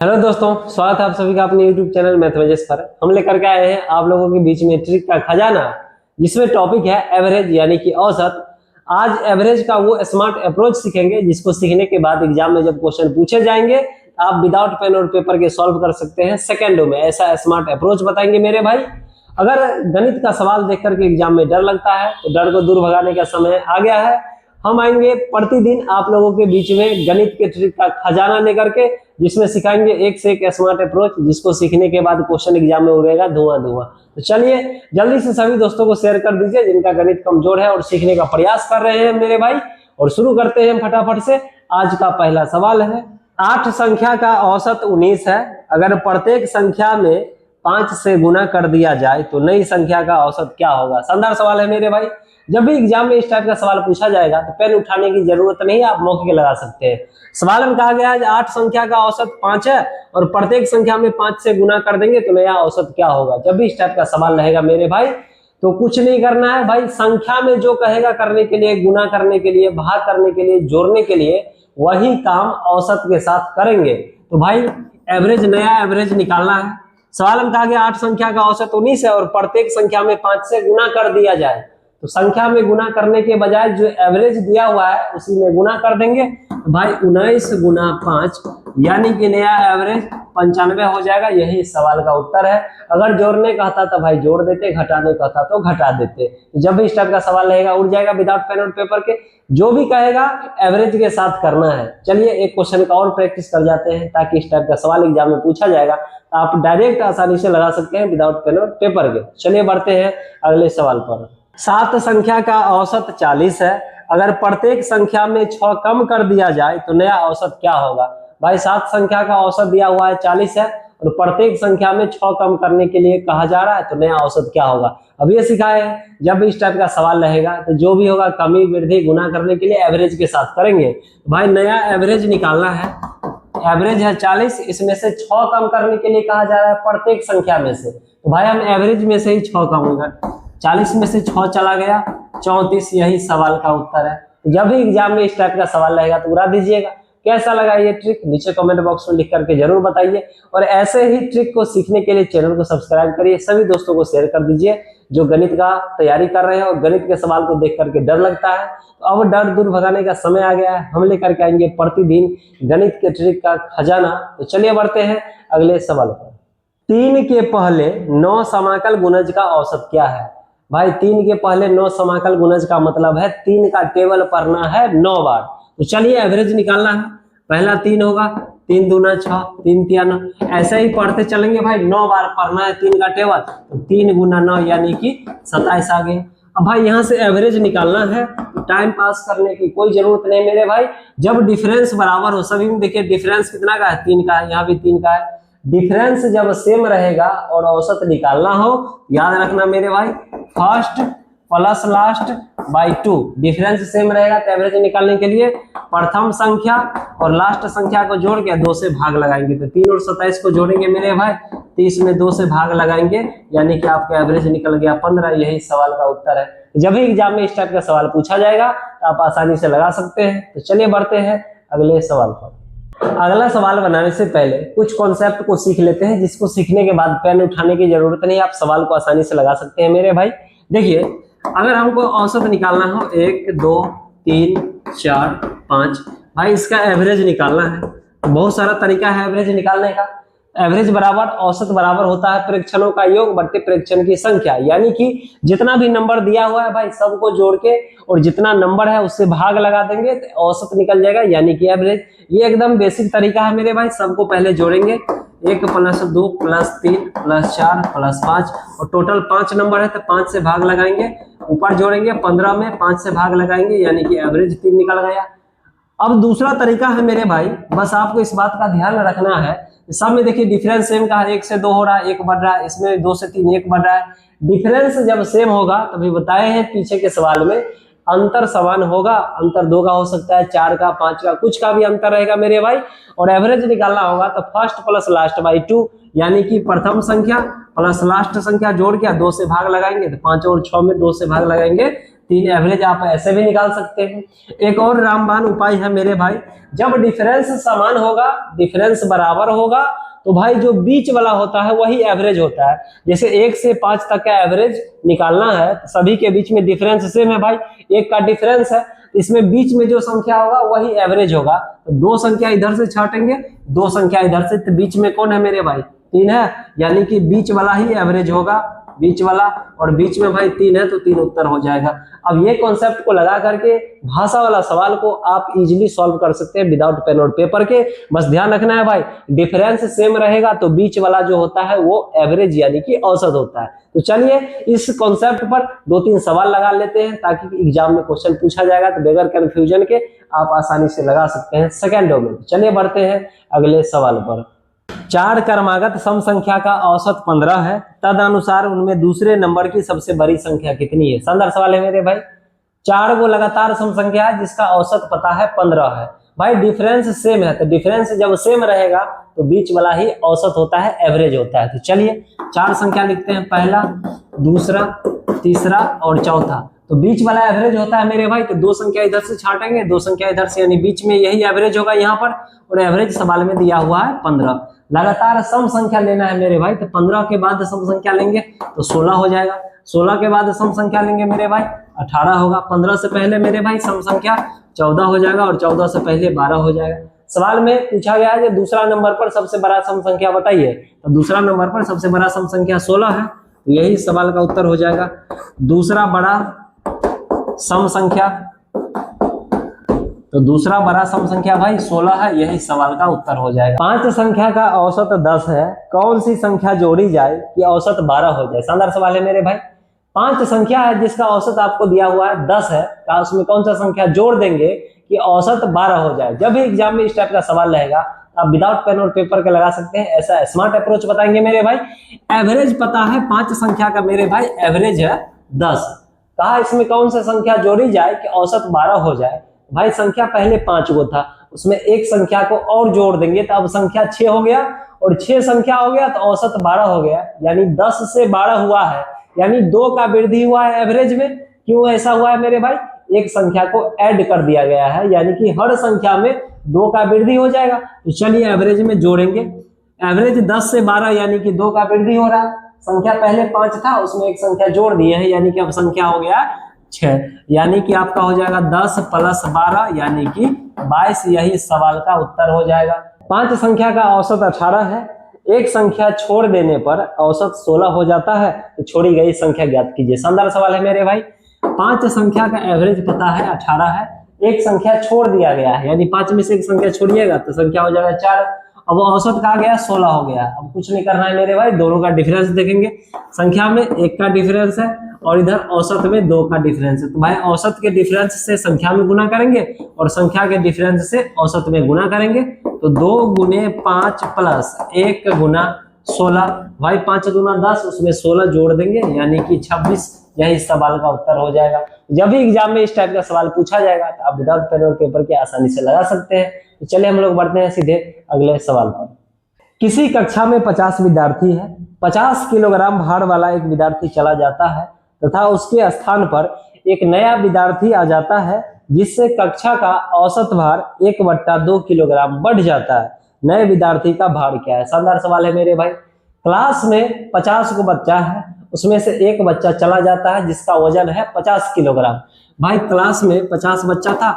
Hello दोस्तों, स्वागत है आप सभी का अपने YouTube चैनल मैथमेटिक्स पर। हम लेकर के आए हैं आप लोगों के बीच में ट्रिक का खजाना, जिसमें टॉपिक है एवरेज यानी कि औसत। आज एवरेज का वो स्मार्ट अप्रोच सीखेंगे जिसको सीखने के बाद एग्जाम में जब क्वेश्चन पूछे जाएंगे आप विदाउट पेन और पेपर के सॉल्व कर सकते हैं सेकेंडों में। ऐसा स्मार्ट अप्रोच बताएंगे मेरे भाई। अगर गणित का सवाल देख करके एग्जाम में डर लगता है तो डर को दूर भगाने का समय आ गया है। हम आएंगे प्रतिदिन आप लोगों के बीच में गणित के ट्रिक का खजाना लेकर के, जिसमें सिखाएंगे एक से एक स्मार्ट अप्रोच, जिसको सीखने के बाद क्वेश्चन एग्जाम में उड़ेगा धुआं धुआं। तो चलिए जल्दी से सभी दोस्तों को शेयर कर दीजिए जिनका गणित कमजोर है और सीखने का प्रयास कर रहे हैं मेरे भाई। और शुरू करते हैं फटाफट से। आज का पहला सवाल है, 8 संख्या का औसत 19 है। अगर प्रत्येक संख्या में 5 से गुना कर दिया जाए तो नई संख्या का औसत क्या होगा। शानदार सवाल है मेरे भाई। जब भी एग्जाम में इस टाइप का सवाल पूछा जाएगा तो पेन उठाने की जरूरत नहीं, आप मौके लगा सकते हैं। सवाल में कहा गया है 8 संख्या का औसत 5 है और प्रत्येक संख्या में 5 से गुना कर देंगे तो नया औसत क्या होगा। जब भी इस टाइप का सवाल रहेगा मेरे भाई तो कुछ नहीं करना है भाई, संख्या में जो कहेगा करने के लिए, गुना करने के लिए, भाग करने के लिए, जोड़ने के लिए, वही काम औसत के साथ करेंगे। तो भाई एवरेज, नया एवरेज निकालना है। सवाल में कहा गया 8 संख्या का औसत 19 है और प्रत्येक संख्या में 5 से गुना कर दिया जाए, तो संख्या में गुना करने के बजाय जो एवरेज दिया हुआ है उसी में गुना कर देंगे। भाई 19 गुना 5 यानी कि नया एवरेज 95 हो जाएगा। यही इस सवाल का उत्तर है। अगर जोड़ने कहता तो भाई जोड़ देते, घटाने कहता तो घटा देते। जब भी इस टाइप का सवाल रहेगा उड़ जाएगा विदाउट पेन और पेपर के। जो भी कहेगा एवरेज के साथ करना है। चलिए एक क्वेश्चन का और प्रैक्टिस कर जाते हैं ताकि इस टाइप का सवाल एग्जाम में पूछा जाएगा तो आप डायरेक्ट आसानी से लगा सकते हैं विदाउट पेन और पेपर के। चलिए बढ़ते हैं अगले सवाल पर। 7 संख्या का औसत 40 है। अगर प्रत्येक संख्या में 6 कम कर दिया जाए तो नया औसत क्या होगा। भाई 7 संख्या का औसत दिया हुआ है 40 है और प्रत्येक संख्या में 6 कम करने के लिए कहा जा रहा है तो नया औसत क्या होगा। अब ये सिखाए हैं जब भी इस टाइप का सवाल रहेगा तो जो भी होगा कमी वृद्धि गुना करने के लिए एवरेज के साथ करेंगे। भाई नया एवरेज निकालना है। एवरेज है 40, इसमें से 6 कम करने के लिए कहा जा रहा है प्रत्येक संख्या में से। तो भाई हम एवरेज में से ही 6 कम होगा। 40 में से 6 चला गया 34। यही सवाल का उत्तर है। जब भी एग्जाम में इस टाइप का सवाल रहेगा तो उड़ा दीजिएगा। कैसा लगा ये ट्रिक नीचे कमेंट बॉक्स में लिख करके जरूर बताइए। और ऐसे ही ट्रिक को सीखने के लिए चैनल को सब्सक्राइब करिए, सभी दोस्तों को शेयर कर दीजिए जो गणित का तैयारी कर रहे हैं और गणित के सवाल को देख करके डर लगता है। तो अब डर दूर भगाने का समय आ गया है। हम लेकर के आएंगे प्रतिदिन गणित के ट्रिक का खजाना। तो चलिए बढ़ते हैं अगले सवाल पर। 3 के पहले 9 समाकल गुणज का औसत क्या है। भाई 3 के पहले 9 समाकल गुणज का मतलब है 3 का टेबल पढ़ना है 9 बार। तो चलिए एवरेज निकालना है। पहला 3 होगा, 3 दूना 6, 3 तिया 9, ऐसे ही पढ़ते चलेंगे भाई। 9 बार पढ़ना है 3 का टेबल, तो 3 गुना 9 यानी कि 27 आ गए। अब भाई यहाँ से एवरेज निकालना है। टाइम पास करने की कोई जरूरत नहीं मेरे भाई। जब डिफरेंस बराबर हो, सभी में देखिए डिफरेंस कितना का है, 3 का है, यहाँ भी 3 का है। डिफरेंस जब सेम रहेगा और औसत निकालना हो, याद रखना मेरे भाई, first plus last by 2। Difference same रहेगा तो एवरेज निकालने के लिए प्रथम संख्या और लास्ट संख्या को जोड़ के 2 से भाग लगाएंगे। तो 3 और 27 को जोड़ेंगे मेरे भाई, 30 में 2 से भाग लगाएंगे यानी कि आपका एवरेज निकल गया 15। यही सवाल का उत्तर है। जब भी एग्जाम में इस टाइप का सवाल पूछा जाएगा तो आप आसानी से लगा सकते हैं। तो चलिए बढ़ते हैं अगले सवाल पर। अगला सवाल बनाने से पहले कुछ कॉन्सेप्ट को सीख लेते हैं, जिसको सीखने के बाद पेन उठाने की जरूरत नहीं, आप सवाल को आसानी से लगा सकते हैं मेरे भाई। देखिए अगर हमको औसत निकालना हो 1 2 3 4 5, भाई इसका एवरेज निकालना है। बहुत सारा तरीका है एवरेज निकालने का। एवरेज बराबर औसत बराबर होता है प्रेक्षणों का योग बट्टे प्रेक्षण की संख्या, यानी कि जितना भी नंबर दिया हुआ है भाई सबको जोड़ के और जितना नंबर है उससे भाग लगा देंगे तो औसत निकल जाएगा यानी कि एवरेज। ये एकदम बेसिक तरीका है मेरे भाई। सबको पहले जोड़ेंगे, 1 + 2 + 3 + 4 + 5 और टोटल 5 नंबर है तो 5 से भाग लगाएंगे। ऊपर जोड़ेंगे 15 में 5 से भाग लगाएंगे यानी कि एवरेज 3 निकल गया। अब दूसरा तरीका है मेरे भाई, बस आपको इस बात का ध्यान रखना है। सब में देखिए डिफरेंस सेम का है, 1 से 2 हो रहा है, 1 बढ़ रहा है, इसमें 2 से 3 1 बढ़ रहा है। डिफरेंस जब सेम होगा तभी बताए हैं पीछे के सवाल में, अंतर समान होगा। अंतर 2 का हो सकता है, 4 का, 5 का, कुछ का भी अंतर रहेगा मेरे भाई। और एवरेज निकालना होगा तो फर्स्ट प्लस लास्ट बाई 2 यानी कि प्रथम संख्या प्लस लास्ट संख्या जोड़ के 2 से भाग लगाएंगे तो 5 और 6 में 2 से भाग लगाएंगे 3 एवरेज आप ऐसे भी निकाल सकते हैं। एक और रामबाण उपाय है मेरे भाई, जब डिफरेंस समान होगा, डिफरेंस बराबर होगा, तो भाई जो बीच वाला होता है वही एवरेज होता है। जैसे 1 से 5 तक का एवरेज निकालना है, सभी के बीच में डिफरेंस सेम है भाई, 1 का डिफरेंस है, इसमें बीच में जो संख्या होगा वही एवरेज होगा। तो 2 संख्या इधर से छाटेंगे, 2 संख्या इधर से, तो बीच में कौन है मेरे भाई? 3 है, यानी कि बीच वाला ही एवरेज होगा, बीच वाला, और बीच में भाई 3 है तो 3 उत्तर हो जाएगा। अब ये कॉन्सेप्ट को लगा करके भाषा वाला सवाल को आप इजीली सॉल्व कर सकते हैं विदाउट पेन और पेपर के। बस ध्यान रखना है भाई, डिफरेंस सेम रहेगा तो बीच वाला जो होता है वो एवरेज यानी कि औसत होता है। तो चलिए इस कॉन्सेप्ट पर 2-3 सवाल लगा लेते हैं ताकि एग्जाम में क्वेश्चन पूछा जाएगा तो बगैर कंफ्यूजन के आप आसानी से लगा सकते हैं सेकेंडों में। चलिए बढ़ते हैं अगले सवाल पर। 4 क्रमागत सम संख्या का औसत 15 है, तदनुसार उनमें दूसरे नंबर की सबसे बड़ी संख्या कितनी है? शानदार सवाल है मेरे भाई। 4 वो लगातार सम संख्या है जिसका औसत पता है 15 है। भाई डिफरेंस सेम है, तो डिफरेंस जब सेम रहेगा तो बीच वाला ही औसत होता है, एवरेज होता है। तो चलिए 4 संख्या लिखते हैं, पहला, दूसरा, तीसरा और चौथा। तो बीच वाला एवरेज होता है मेरे भाई, तो 2 संख्या इधर से छाटेंगे, 2 संख्या इधर से, यानी बीच में यही एवरेज होगा यहाँ पर, और एवरेज सवाल में दिया हुआ है 15। लगातार सम संख्या लेना है मेरे भाई, तो 15 के बाद सम संख्या लेंगे तो 16 हो जाएगा, 16 के बाद सम संख्या लेंगे मेरे भाई 18 होगा, 15 से पहले मेरे भाई सम संख्या 14 हो जाएगा, और 14 से पहले 12 हो जाएगा। सवाल में पूछा गया है कि दूसरा नंबर पर सबसे बड़ा सम संख्या बताइए, तो दूसरा नंबर पर सबसे बड़ा सम संख्या 16 है, तो यही सवाल का उत्तर हो जाएगा। दूसरा बड़ा सम संख्या, तो दूसरा बड़ा सम संख्या भाई 16 है, यही सवाल का उत्तर हो जाएगा। 5 संख्या का औसत 10 है, कौन सी संख्या जोड़ी जाए कि औसत 12 हो जाए? शानदार सवाल है मेरे भाई। 5 संख्या है जिसका औसत आपको दिया हुआ है 10 है, का उसमें कौन सा संख्या जोड़ देंगे कि औसत 12 हो जाए? जब भी एग्जाम में इस टाइप का सवाल रहेगा आप विदाउट पेन और पेपर के लगा सकते हैं, ऐसा स्मार्ट अप्रोच बताएंगे मेरे भाई। एवरेज पता है 5 संख्या का मेरे भाई, एवरेज है 10, कहा इसमें कौन सा संख्या जोड़ी जाए कि औसत 12 हो जाए? भाई संख्या पहले 5 गो था, उसमें एक संख्या को और जोड़ देंगे तो अब संख्या 6 हो गया, और 6 संख्या हो गया तो औसत 12 हो गया, यानी 10 से 12 हुआ है, यानी 2 का वृद्धि हुआ है एवरेज में। क्यों ऐसा हुआ है मेरे भाई? एक संख्या को ऐड कर दिया गया है, यानी कि हर संख्या में 2 का वृद्धि हो जाएगा। तो चलिए एवरेज में जोड़ेंगे, एवरेज 10 से 12 यानी कि 2 का वृद्धि हो रहा है, संख्या पहले 5 था उसमें एक संख्या जोड़ दिए हैं, यानी कि अब संख्या हो गया 6, यानी कि आपका हो जाएगा 10 + 12 यानी कि 22, यही सवाल का उत्तर हो जाएगा। 5 संख्या का औसत 18 है, एक संख्या छोड़ देने पर औसत 16 हो जाता है, तो छोड़ी गई संख्या ज्ञात कीजिए। शानदार सवाल है मेरे भाई। 5 संख्या का एवरेज पता है 18 है, एक संख्या छोड़ दिया गया है, यानी 5 में से एक संख्या छोड़िएगा तो संख्या हो जाएगा 4, अब औसत कहा गया 16 हो गया। अब कुछ नहीं करना है मेरे भाई, दोनों का डिफरेंस देखेंगे, संख्या में 1 का डिफरेंस है और इधर औसत में 2 का डिफरेंस है, तो भाई औसत के डिफरेंस से संख्या में गुना करेंगे और संख्या के डिफरेंस से औसत में गुना करेंगे, तो 2 × 5 + 1 × 16, भाई 5 दूना 10, उसमें 16 जोड़ देंगे यानी कि 26, यही सवाल का उत्तर हो जाएगा। जब भी एग्जाम में इस टाइप का सवाल पूछा जाएगा तो आप विदाउट पेन और पेपर के आसानी से लगा सकते हैं। तो चलिए हम लोग बढ़ते हैं सीधे अगले सवाल पर। किसी कक्षा में 50 विद्यार्थी है, 50 किलोग्राम भार वाला एक विद्यार्थी चला जाता है तथा उसके स्थान पर एक नया विद्यार्थी आ जाता है, जिससे कक्षा का औसत भार 1/2 किलोग्राम बढ़ जाता है। नए विद्यार्थी का भार क्या है? शानदार सवाल है मेरे भाई। क्लास में 50 को बच्चा है, उसमें से एक बच्चा चला जाता है जिसका वजन है 50 किलोग्राम। भाई क्लास में 50 बच्चा था,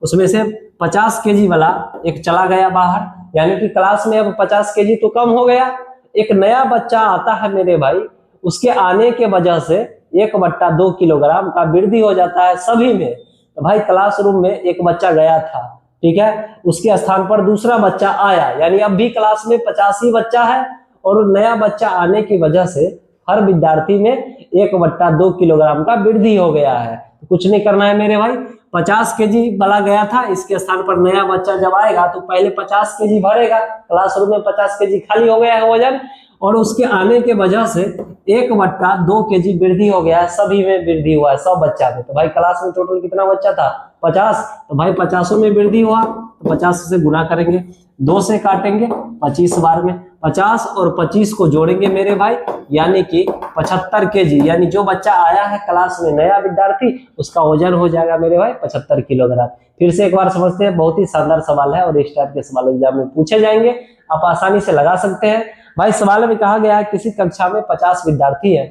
उसमें से 50 केजी वाला एक चला गया बाहर, यानी कि क्लास में अब 50 केजी तो कम हो गया। एक नया बच्चा आता है मेरे भाई, उसके आने के वजह से 1/2 किलोग्राम का वृद्धि हो जाता है सभी में। तो भाई क्लासरूम में एक बच्चा गया था, ठीक है, उसके स्थान पर दूसरा बच्चा आया, यानी अब भी क्लास में 50 ही बच्चा है और नया बच्चा आने की वजह से हर विद्यार्थी में 1/2 किलोग्राम का वृद्धि हो गया है। तो कुछ नहीं करना है मेरे भाई, 50 केजी वाला गया था, इसके स्थान पर नया बच्चा जब आएगा तो पहले 50 केजी भरेगा, क्लासरूम में 50 केजी खाली हो गया है वजन, और उसके आने के वजह से 1/2 केजी वृद्धि हो गया है, सभी में वृद्धि हुआ है 100 बच्चा में। तो भाई क्लास में टोटल कितना बच्चा था? 50, तो भाई 50 में वृद्धि हुआ तो 50 से गुना करेंगे, 2 से काटेंगे 25 बार में, 50 और 25 को जोड़ेंगे मेरे भाई, यानी कि 75 केजी। यानी जो बच्चा आया है क्लास में नया विद्यार्थी, उसका वजन हो जाएगा मेरे भाई 75 किलोग्राम। फिर से एक बार समझते हैं, बहुत ही शानदार सवाल है और इस टाइप के सवाल एग्जाम में पूछे जाएंगे, आप आसानी से लगा सकते हैं। भाई सवाल में कहा गया है किसी कक्षा में 50 विद्यार्थी है,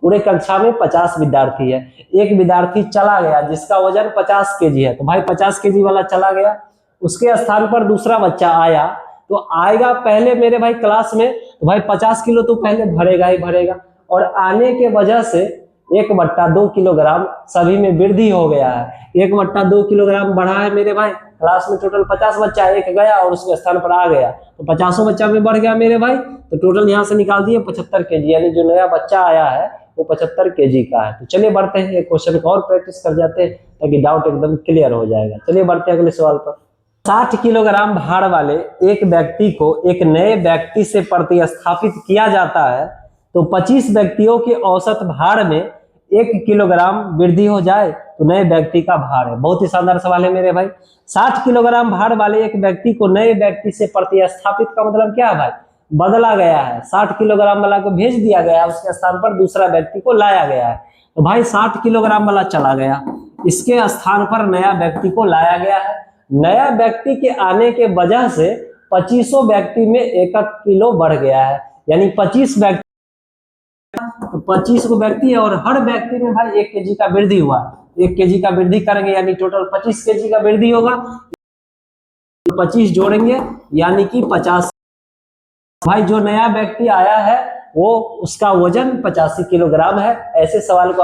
पूरे कक्षा में 50 विद्यार्थी है, एक विद्यार्थी चला गया जिसका वजन 50 केजी है, तो भाई 50 केजी वाला चला गया, उसके स्थान पर दूसरा बच्चा आया, तो आएगा पहले मेरे भाई क्लास में, तो भाई 50 किलो तो पहले भरेगा ही भरेगा, और आने के वजह से 1/2 किलोग्राम सभी में वृद्धि हो गया है, 1/2 किलोग्राम बढ़ा है मेरे भाई। क्लास में टोटल 50 बच्चा, एक गया और उसके स्थान पर आ गया, तो 50 बच्चा में बढ़ गया मेरे भाई, तो टोटल यहाँ से निकाल दिए 75 केजी, यानी जो नया बच्चा आया है वो 75 केजी का है। तो चलिए बढ़ते हैं, एक क्वेश्चन को और प्रैक्टिस कर जाते हैं ताकि डाउट एकदम क्लियर हो जाएगा। चलिए बढ़ते हैं अगले सवाल पर। 60 किलोग्राम भार वाले एक व्यक्ति को एक नए व्यक्ति से प्रतिस्थापित किया जाता है, तो 25 व्यक्तियों के औसत भार में 1 किलोग्राम वृद्धि हो जाए तो नए व्यक्ति का भार है। बहुत ही शानदार सवाल है मेरे भाई। 60 किलोग्राम भार वाले एक व्यक्ति को नए व्यक्ति से प्रतिस्थापित का मतलब क्या है भाई, बदला गया है, 60 किलोग्राम वाला को भेज दिया गया है, उसके स्थान पर दूसरा व्यक्ति को लाया गया है, तो भाई 60 किलोग्राम वाला चला गया, इसके स्थान पर नया व्यक्ति को लाया गया है, नया व्यक्ति के आने के वजह से 25 व्यक्ति में 1 किलो बढ़ गया है, यानी 25 व्यक्ति, तो 25 को व्यक्ति है और हर व्यक्ति में भाई 1 केजी का वृद्धि हुआ, 1 केजी का वृद्धि करेंगे यानी टोटल 25 केजी का वृद्धि होगा, 25 जोड़ेंगे यानी कि 50। भाई जो नया व्यक्ति आया है वो उसका वजन 85 किलोग्राम है। ऐसे सवाल को